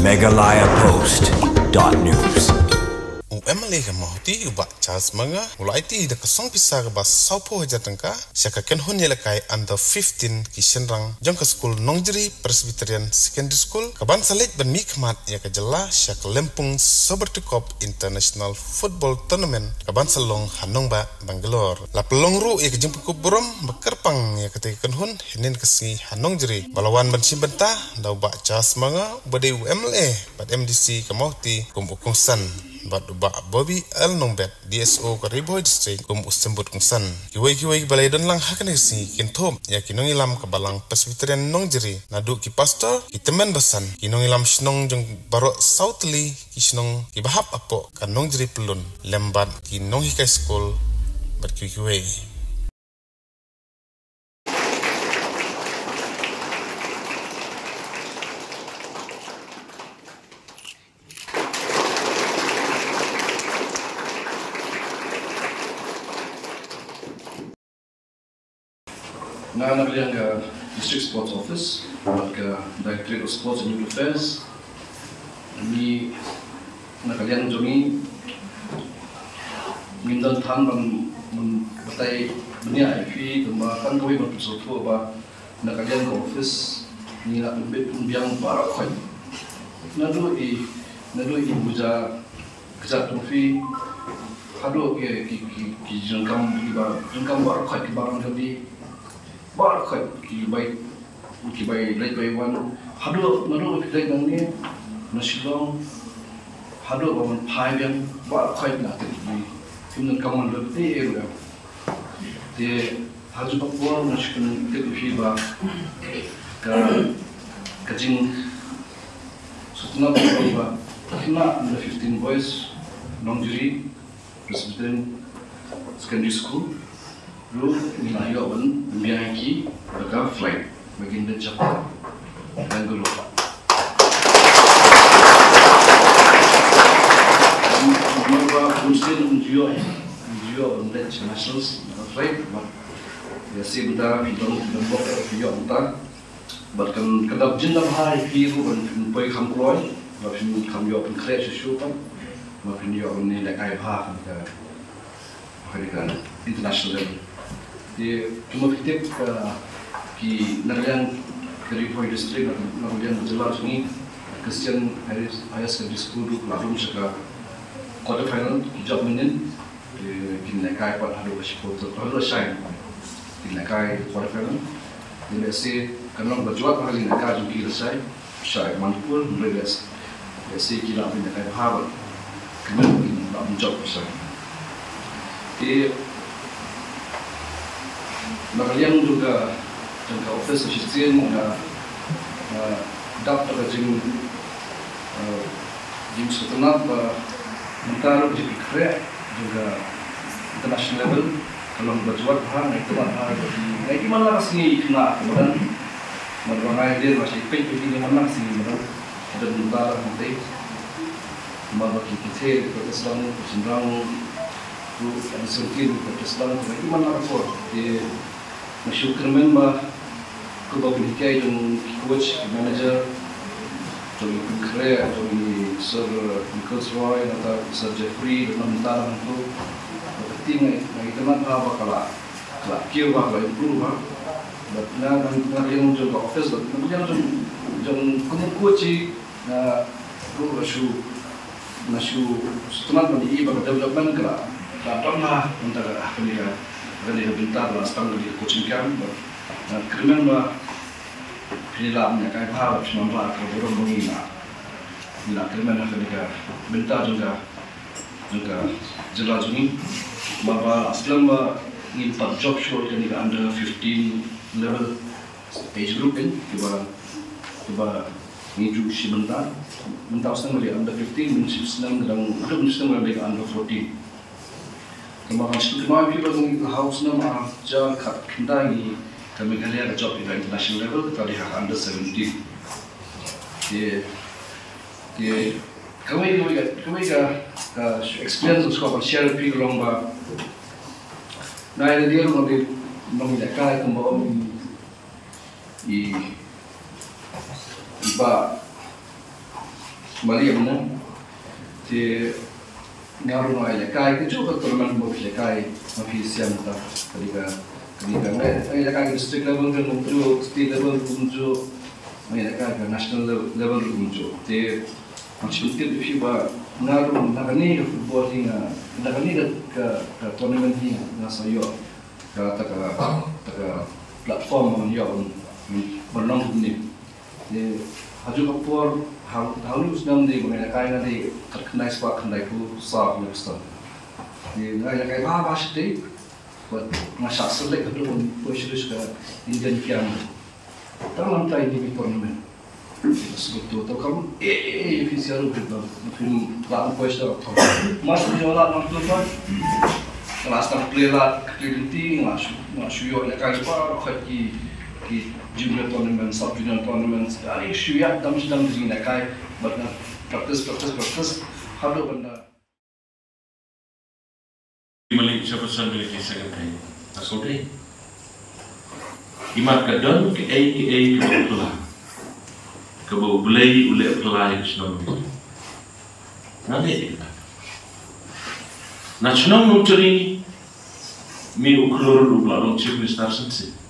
megalayapost.news. Emily ka mahti ubak Charles Manga mulai ti de kesong pisa ke bas saupo jatangka syaka ken hun yelakai under 15 ki senrang jong ke school Nongjeri Presbyterian Secondary School kaban salit ben mikmat ya ke jela syaka lempung Sobertukop International Football Tournament kaban selong Hanongba Bangalore la pelong ru ya ke jempuk borom bekerpang ya ke ken hun hinin kesi Hanongjeri balawan ben simbenta da ubak Charles Manga bade UMLA bad MDC ke mahti kum ukungsan bad ubak Bobby L. Nombet DSO ke Riboy District sembut kungsan kiwai balai don lang hakan si kintom ya kinong ilam ke balang Presbyterian Nongjeri naduk ki pastor ki temen besan kinong ilam shnong jong barok Southly ki shnong ki bahap apo ka Nongjeri pelun lembat ki nong hikai school bad kiwai Na nagaliang District Sports Office, Directorate of Sports and Youth Affairs. Ni nagaliang jomi mindan tan batai benia IP kembakan kami berpersatu apa nagaliang office ni nak biang barak koi. Nadu i buja kerja trofi hado ki jengkam barak koi ki barang kami barak ki bai late by one hado nado late nangni nasilong hado baman pai yang barak na ti kimnan kaman lebte era te haju bakwa nasikun te fi ba kajing sutna ba kina 15 boys Nongjeri Presbyterian Secondary School Lu nilai awan biaki mereka flight baginda Jakarta dan Gulupa. Mereka Muslim menjual internationals flight, ya sih bentar film bok video bentar, bahkan kedap jenam hari film pun kam keluar, film kam yo pun crash show kan, film yo ini lekai bah kan international level. Di cuma kita ki narian dari Riboy District narian jelas ni Christian Higher Secondary School lalu sekarang quarter final job minin ki nakai pat hadu support kalau shine ki nakai quarter final di besi karena berjuang kali nakai juga selesai shine manpur mereka besi kita punya nakai Harvard kemudian nak job selesai di Nagaliang juga jangka office assistant dapat jing setenat mentar jadi keren juga international level kalau berjuang hang itu mana jadi mana sini kena kemudian mereka dia masih pay ini mana sini mana ada mentar nanti mana kita Islam senang tu yang sukir Islam itu mana aku di Masyukur member kubabin kaya yung coach, manager, yung kaya, yung Sir Nicholas Roy, atau Sir Jeffrey, dan mentara itu, penting na ito man bakala kira bakala improve ha. But na yung yung office, na yung kumukuchi na setelah mandi development kala, dapat na mentara kalian. Kali bentar lah, setang di coaching camp, krimen bah, penilamnya kayak apa, cuma bah kalau orang mengira, bila krimen kali bentar juga jelas ini, bahwa asal bah ni part job show jadi under 15 level age group kan, coba ni juga si bentar setang dari under 15, mungkin setang dari under 14. Kemarin sebenarnya kita tunggu house nama jangan kita ini kami kalian job di international level kita lihat under 17. Kami experience sekolah share pi lomba. Nah ini dia memiliki kaya kembali iba Mali mana? Di ngaruh noai lekai itu juga turun mau lekai ofisial kita ketika lekai district level kan muncul, state level muncul, lekai national level muncul. Di macam itu juga ngaruh nakani football hingga nakani ke tournament hingga nasayo ke platform yang berlangsung ni. Di haju kapur halu sedang di mana kaya nanti terkenai sebab kendai ku sah Leicester. Di mana kaya apa sih? Buat masak selek kedua push ke Indian Kiam. Dalam tay di tournament. Sebetulnya tu kamu official juga film lalu push tu. Masuk jalan nak tuan. Kelas nak play lah keliti masuk yo kaya apa ki junior tournament, sub junior tournament, ali syuyak dalam sedang di sini kai, berna practice, hado benda. Imali siapa sendiri kisah kai, asal deh. Imat kadang ke belah, ke bau belai ule pelai senang. Nanti kita. Nasional nutri mi uklur uklorong chipnis tarsensi.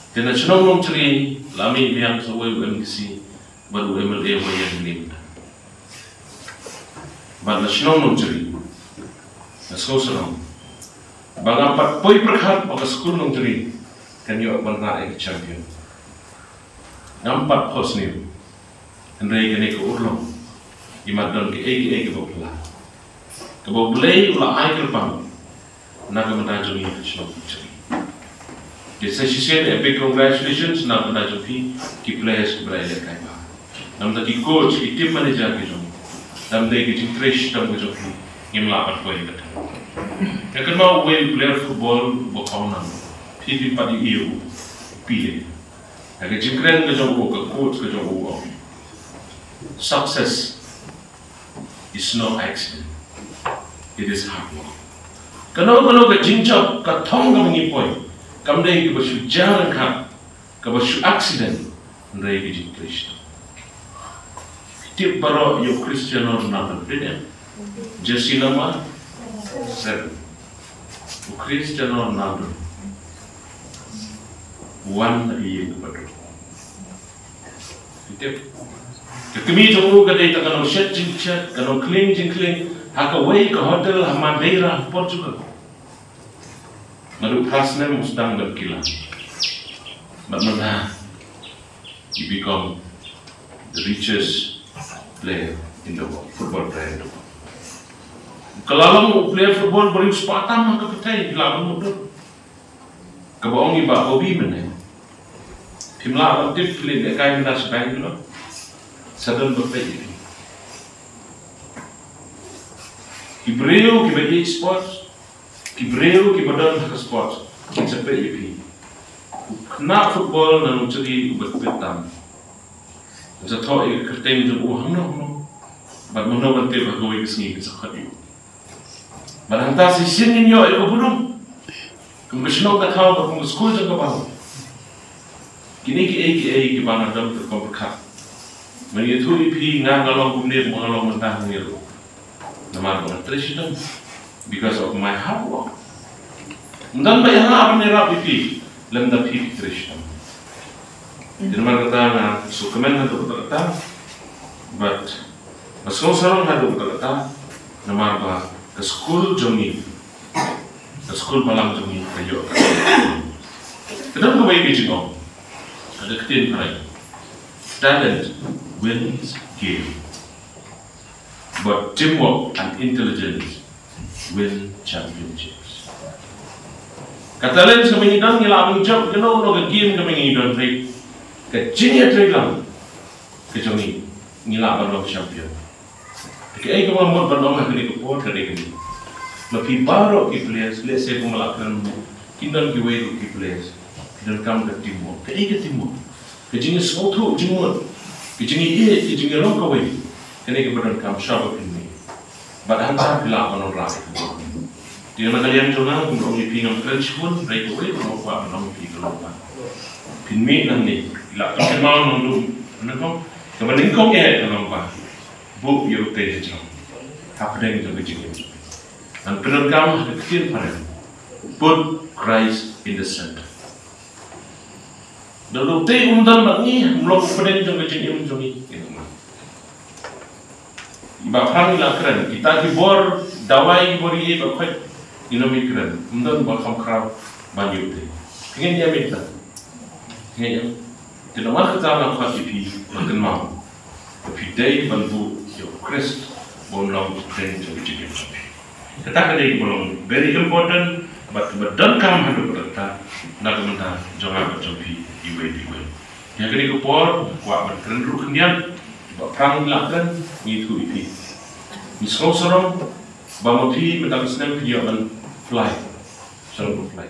Dan nasional nutri lami biang sawai UMKC baru MLA wayang lim. Bang nasional nutri, naskau serang. Bang empat poi berkat pada skul nutri kan yo benar champion. Nampak pos ni, hendai kene ke urlong, imat don ke bopla. Ke boplay ulah ai kerpang, naga menajungi nasional nutri. Jadi saya a big congratulations nak menajung ki players berada kai ba. Nam ki coach ki team manager ki jom. Nam ki trash tam ki jom ngim lapat ko ikat. Ya kan mau player football bo kauna. Phi padi iyo pile. Ya ke jingkren ki jom ko coach ki jom ko. Success is no accident. It is hard work. Kalau ke jinjab ka thong ka ngi point. Kamdai ke basu jalan kah, ke basu accident, ndai ke jin Kristen. Tip baro yo Cristiano Ronaldo, beda. Jersey nama 7. Cristiano Ronaldo. 1 lagi ke badu. Tip. Kami jomru ke dai takkan shed jin shed, kan clean jin clean, haka way ke hotel Madeira Portugal. Malu khasnya mustang berkilau. Bagaimana you become the richest player in the world, football player in the world. Kalau player football beri sepatan maka betai lalu mudah. Kebaong iba hobi mana? Timlah aktif pilih dekai minta sebanyak tu. Sedang berpedi. Ibreu kibadi sports. Kibreu ki badan ke sport sampai ipi kena football na nucuri berpetam zato ik kerteng jo hangno bad mono bante bagoi kisni kisakadi barang ta si sinin yo ko budum kum kisno ka thaw ba kum school jo ka ba kini ki bana dam ter komplika mani thu ipi nga ngalong kum ne ngalong mentah ngiro namar ko tresidam because of my hard work. Dan bayang apa ni rap itu, lenda pipi Kristen. Jadi mereka kata na sukamen na tu kata, but masuk sarong na tu kata, namar ba ke school jongi, ke school malam jongi kayo. Kenapa kau baik jengok? Ada ketin perai. Talent wins game, but teamwork and intelligence win championships. Kata lain kami ingin ngilang menjawab kenal no ke game kami ingin break ke junior trailer ke jongi ngilang berlalu champion. Ke kami mau berlalu ke port ke kami. Lebih baru ke players, let's say melakukan kindan ke way ke players, kindan kamu ke teamwork, ke teamwork, ke junior semua junior, ke junior long kawai, kini ke berdan kamu siapa ini. Badan saya bilang orang rakyat. Di mana kalian cuma untuk ngipinam French pun, mereka boleh menolak menolak pin kelompok. Pin mid nanti, bila kalian mau nunggu, menolak Kemudian kau nampak bu yo teh jam. Apa yang kita bikin? Dan penegam kecil pada put Christ in the center. Dalam teh umdan bangi melok pada jam kecil jam ini. Bahkan lakran kita kibor dawai bori bakai inomi kran. Umdan bakam kerap banyu teh. Ingin dia minta. Ingin tidak mahu kita nak kasi makan mau. Tapi day bantu yo Christ bolong dan jadi. Kita kena bolong very important, but don't come handu berita nak minta jangan berjumpi iwe. Yang kena kupor kuat berkeren ruknian, perang lakran itu ipi. Misalnya bangupi minta kesenang pijaman fly, selalu fly.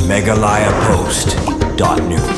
Megalayapost.news